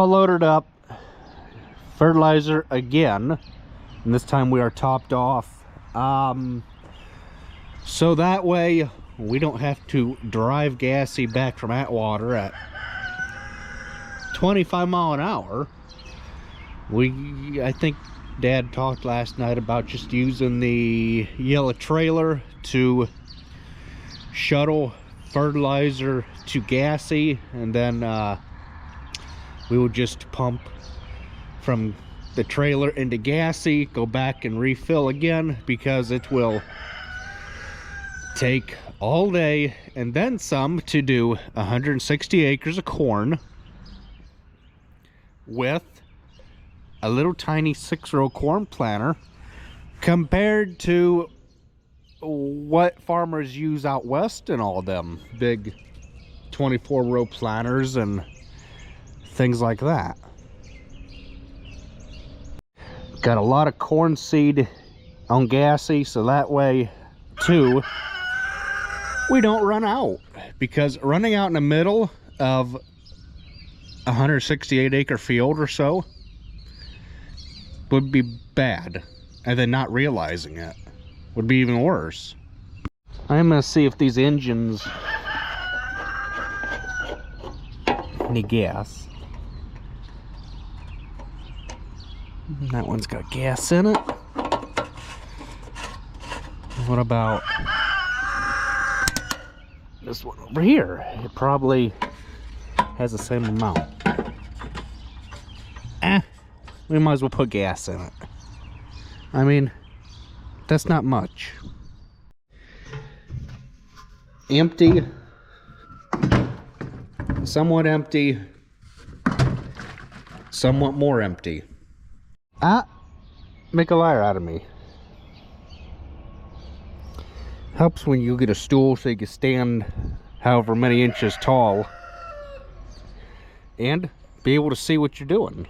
all loaded up. Fertilizer again, and this time we are topped off. So that way we don't have to drive Gassy back from Atwater at 25 mile an hour. I think Dad talked last night about just using the yellow trailer to shuttle fertilizer to Gassy, and then we will just pump from the trailer into Gassy, go back and refill again, because it will take all day and then some to do 160 acres of corn with a little tiny 6-row corn planter, compared to what farmers use out west and all them big 24-row planters and things like that. Got a lot of corn seed on Gassy, so that way too we don't run out, because running out in the middle of a 168 acre field or so would be bad, and then not realizing it would be even worse. I'm gonna see if these engines need gas. That one's got gas in it. What about this one over here? It probably has the same amount. We might as well put gas in it. I mean, that's not much. Empty, somewhat empty, somewhat more empty. Make a liar out of me. Helps when you get a stool so you can stand however many inches tall and be able to see what you're doing.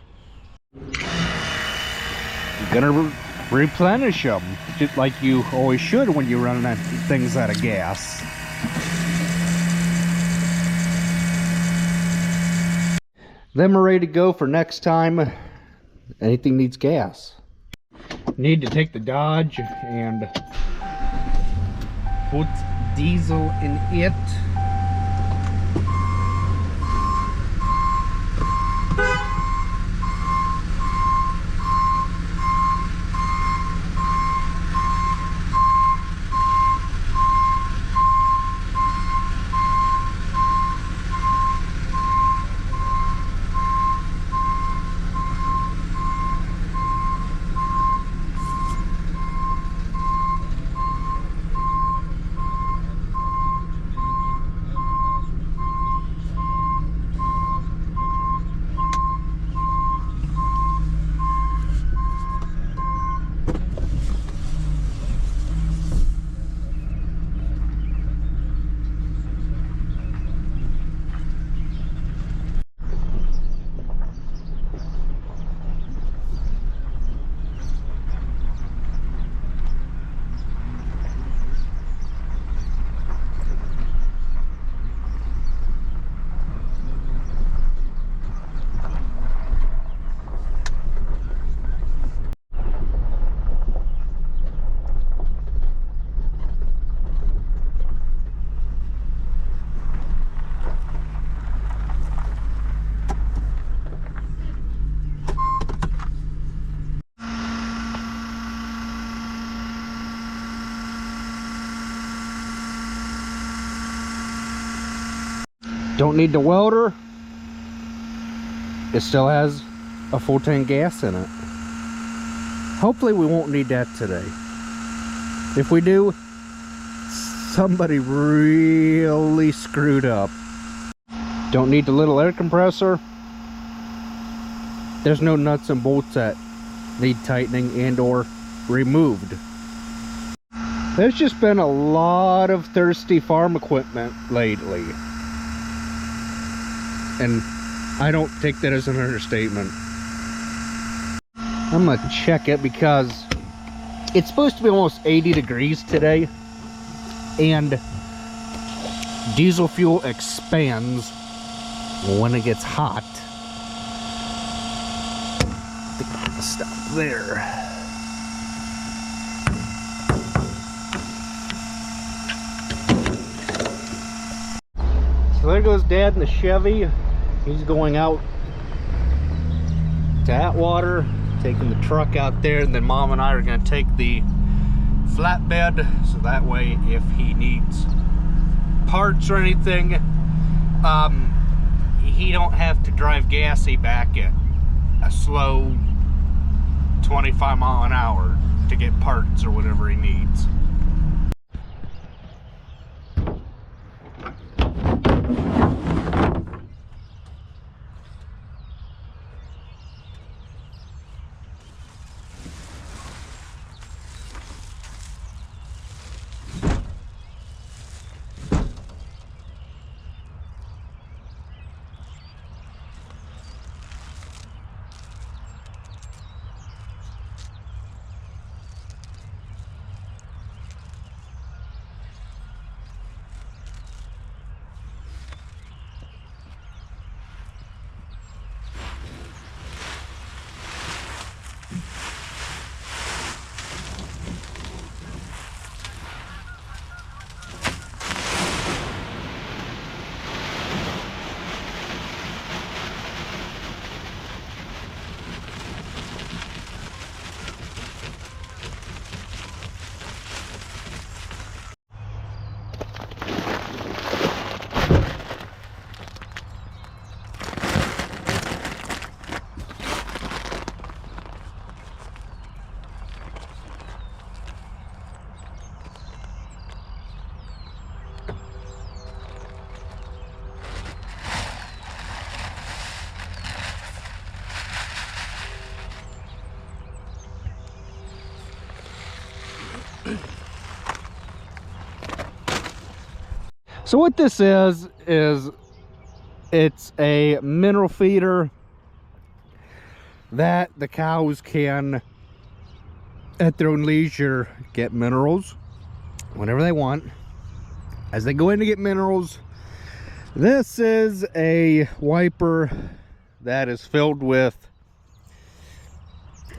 You're gonna replenish them, just like you always should when you're running things out of gas. Then we're ready to go for next time anything needs gas. Need to take the Dodge and put diesel in it. Don't need the welder. It still has a full tank gas in it. Hopefully we won't need that today. If we do, somebody really screwed up. Don't need the little air compressor. There's no nuts and bolts that need tightening and or removed. There's just been a lot of thirsty farm equipment lately. And I don't take that as an understatement. I'm gonna check it because it's supposed to be almost 80 degrees today, and diesel fuel expands when it gets hot. Stop there. So there goes Dad in the Chevy. He's going out to Atwater, taking the truck out there, and then Mom and I are going to take the flatbed, so that way if he needs parts or anything, he don't have to drive gassy back at a slow 25 mile an hour to get parts or whatever he needs. So what this is it's a mineral feeder that the cows can, at their own leisure, get minerals whenever they want. As they go in to get minerals, this is a wiper that is filled with,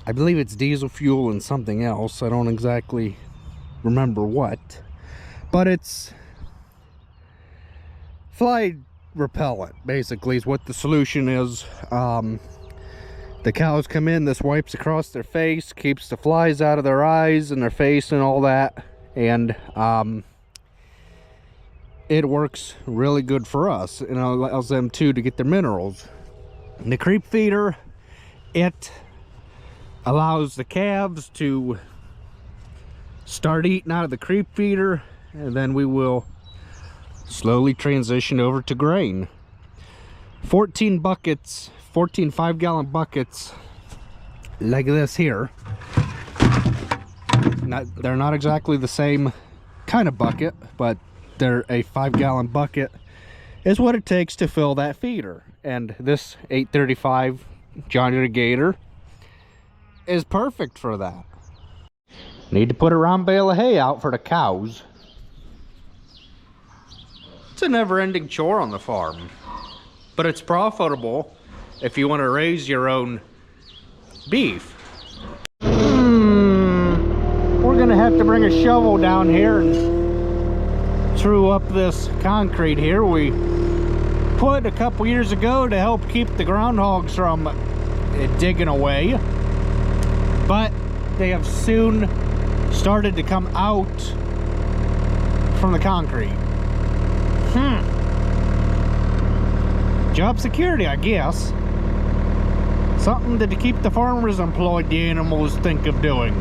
I believe it's diesel fuel and something else. I don't exactly remember what, but it's fly repellent basically is what the solution is. The cows come in, this wipes across their face, keeps the flies out of their eyes and their face and all that, and it works really good for us, and it allows them too to get their minerals. And the creep feeder, it allows the calves to start eating out of the creep feeder, and then we will slowly transition over to grain. 14 buckets, 14 5-gallon buckets like this here. They're not exactly the same kind of bucket, but they're a 5-gallon bucket is what it takes to fill that feeder. And this 835 John Deere Gator is perfect for that. Need to put a round bale of hay out for the cows. It's a never-ending chore on the farm, but it's profitable if you want to raise your own beef. We're gonna have to bring a shovel down here and through up this concrete here we put a couple years ago to help keep the groundhogs from digging away, but they have soon started to come out from the concrete. Job security, I guess. Something to keep the farmers employed, the animals think of doing.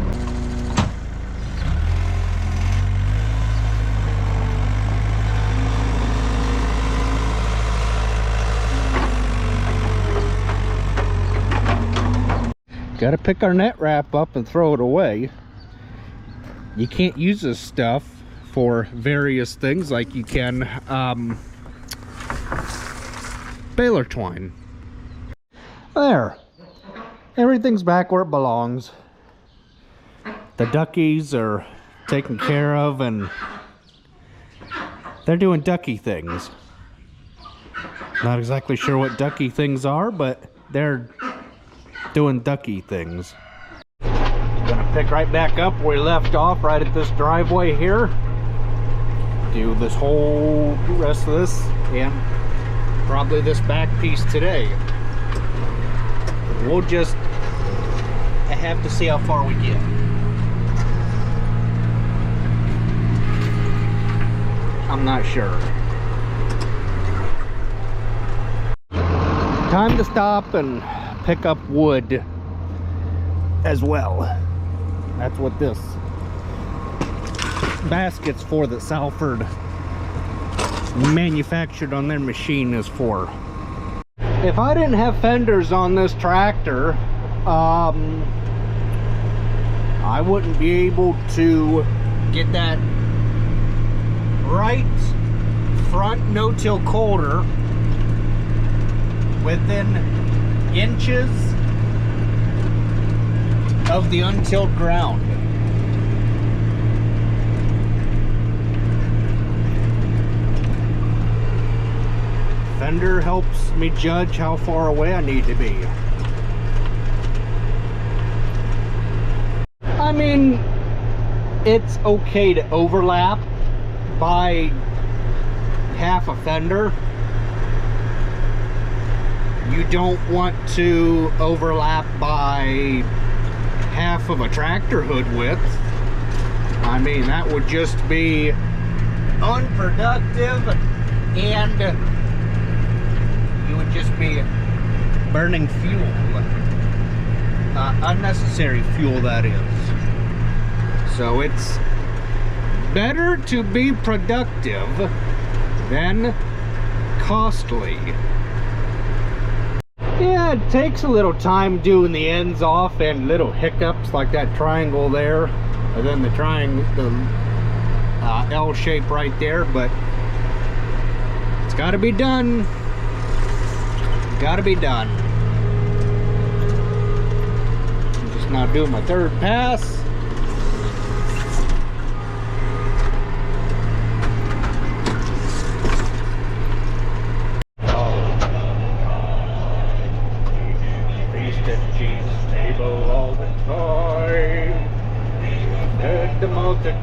Gotta pick our net wrap up and throw it away. You can't use this stuff for various things like you can baler twine. There, everything's back where it belongs. The duckies are taken care of and they're doing ducky things. Not exactly sure what ducky things are, but they're doing ducky things. Gonna pick right back up where we left off, right at this driveway here. Do this whole rest of this and probably this back piece today. We'll just have to see how far we get. I'm not sure. Time to stop and pick up wood as well. That's what this basket's for, that Salford manufactured on their machine is for. If I didn't have fenders on this tractor, I wouldn't be able to get that right front no-till quarter within inches of the untilled ground. Fender helps me judge how far away I need to be. I mean, it's okay to overlap by half a fender. You don't want to overlap by half of a tractor hood width. I mean, that would just be unproductive, and you would just be burning fuel. Unnecessary fuel, that is. So it's better to be productive than costly. Yeah, it takes a little time doing the ends off and little hiccups like that triangle there, and then the L shape right there, but it's got to be done. Got to be done. I'm just now doing my third pass.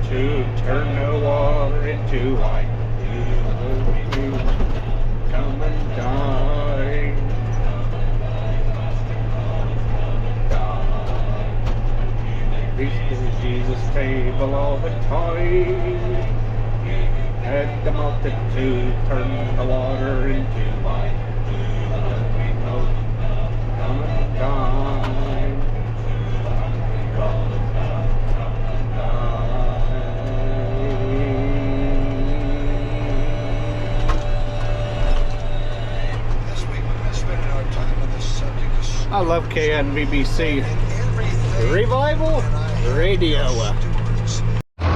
To turn the water into wine. Come and dine. Feast at Jesus' table all the time. Had the multitude turn the water into wine. Come and dine. I love KNVBC Revival Radio.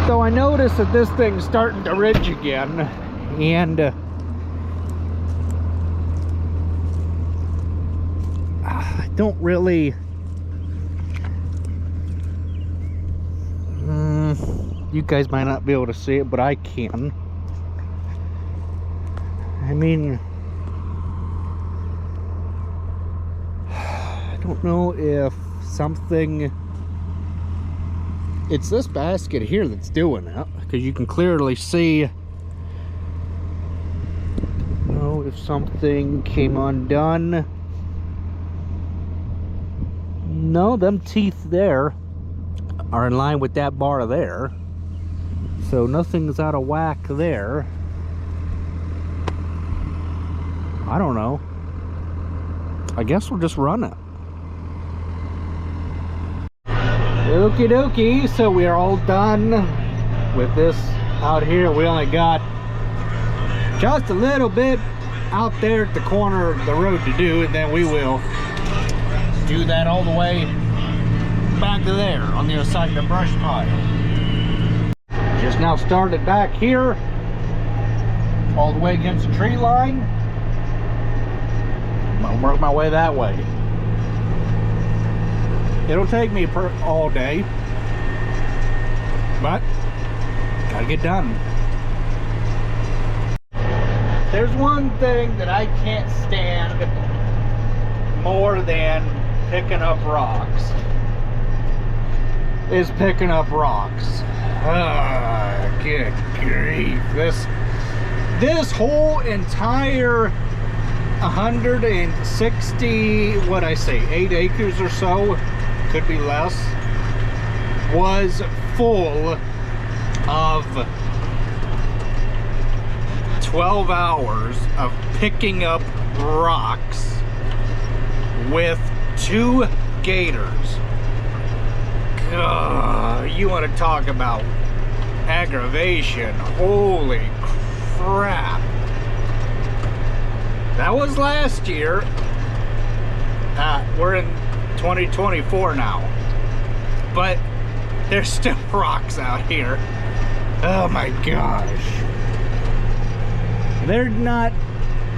So I noticed that this thing's starting to ridge again, and I don't really you guys might not be able to see it, but I can. I mean, I don't know if something, it's this basket here that's doing it, because you can clearly see, I don't know if something came undone. No, them teeth there are in line with that bar there, so nothing's out of whack there. I don't know. I guess we'll just run it. Okie dokie, so we are all done with this out here. We only got just a little bit out there at the corner of the road to do, and then we will do that all the way back to there on the other side of the brush pile. Just now started back here all the way against the tree line. I'm gonna work my way that way. It'll take me all day, but gotta get done. There's one thing that I can't stand more than picking up rocks. Is picking up rocks. Good grief. This whole entire 160, what I say, 8 acres or so, could be less, was full of 12 hours of picking up rocks with 2 gators. You want to talk about aggravation. Holy crap. That was last year. We're in 2024 now. But there's still rocks out here. Oh my gosh. They're not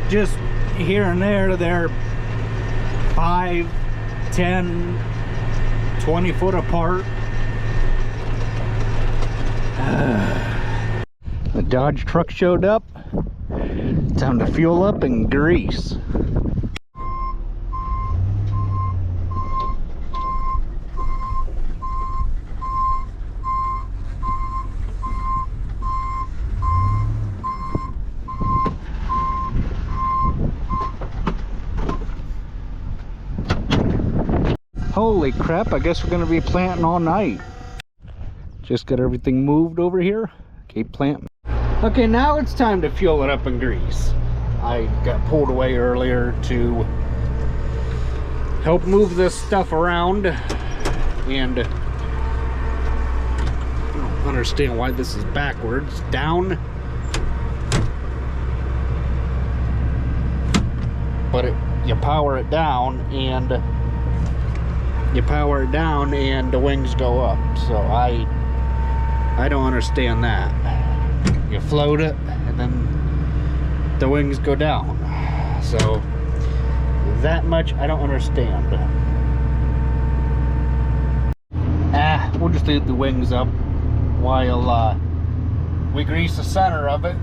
just here and there. They're 5, 10, 20 foot apart. The Dodge truck showed up. Time to fuel up and grease. Holy crap, I guess we're gonna be planting all night. Just got everything moved over here. Keep planting. Okay, now it's time to fuel it up and grease. I got pulled away earlier to help move this stuff around, and I don't understand why this is backwards. Down. But you power it down and the wings go up. So I don't understand that. You float it and then the wings go down. So that much I don't understand. We'll just leave the wings up while we grease the center of it,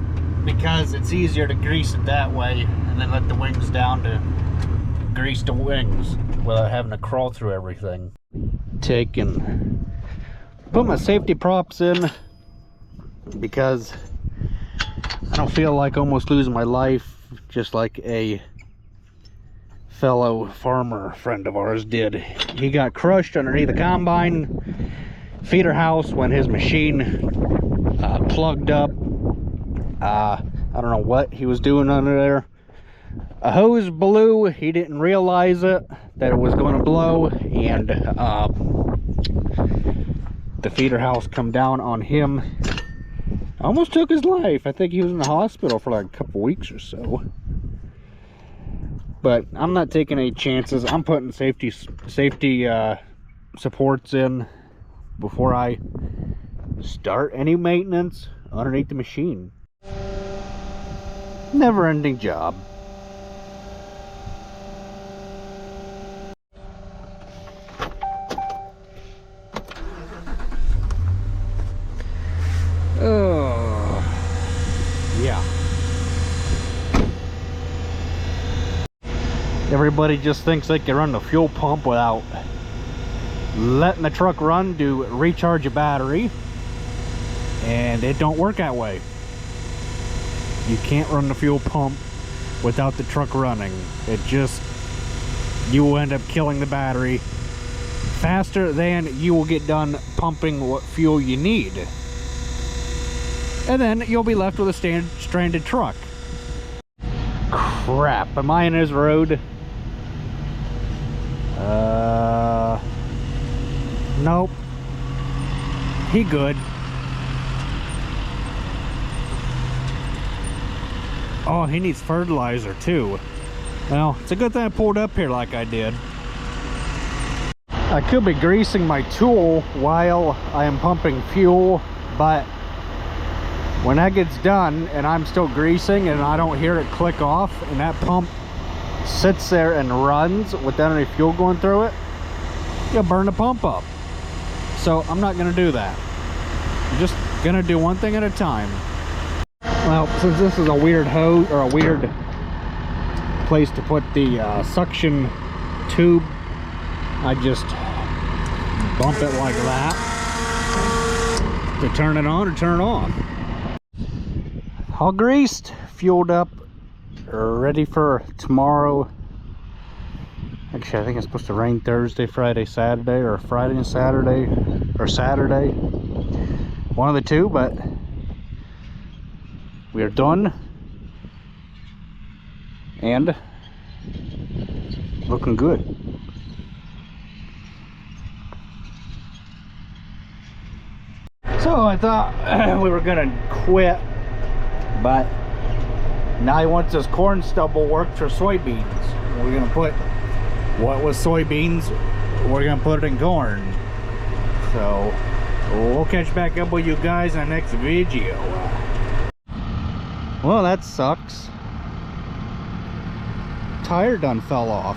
because it's easier to grease it that way and then let the wings down to grease the wings without having to crawl through everything. Put my safety props in because I don't feel like almost losing my life just like a fellow farmer friend of ours did. He got crushed underneath the combine feeder house when his machine plugged up. I don't know what he was doing under there. A hose blew. He didn't realize that it was going to blow, and the feeder house come down on him. Almost took his life. I think he was in the hospital for like a couple weeks or so. But I'm not taking any chances. I'm putting safety supports in before I start any maintenance underneath the machine. Never-ending job. Oh, yeah. Everybody just thinks they can run the fuel pump without letting the truck run to recharge a battery, and it don't work that way. You can't run the fuel pump without the truck running. You will end up killing the battery faster than you will get done pumping what fuel you need. And then you'll be left with a stranded truck. Crap, am I in his road? Nope. He good. Oh, he needs fertilizer too. Well, it's a good thing I pulled up here like I did. I could be greasing my tool while I am pumping fuel, but when that gets done and I'm still greasing and I don't hear it click off and that pump sits there and runs without any fuel going through it, you'll burn the pump up. So I'm not gonna do that. I'm just gonna do one thing at a time. Well, since this is a weird hose or a weird place to put the suction tube I just bump it like that to turn it on or turn it off. All greased, fueled up, ready for tomorrow. Actually, I think it's supposed to rain Thursday, Friday, Saturday, or Friday and Saturday, or Saturday. One of the two, but we are done. And looking good. So I thought we were gonna quit, but now he wants this corn stubble work for soybeans. We're gonna put what was soybeans, we're gonna put it in corn. So we'll catch back up with you guys in the next video. Well, that sucks. Tire done fell off.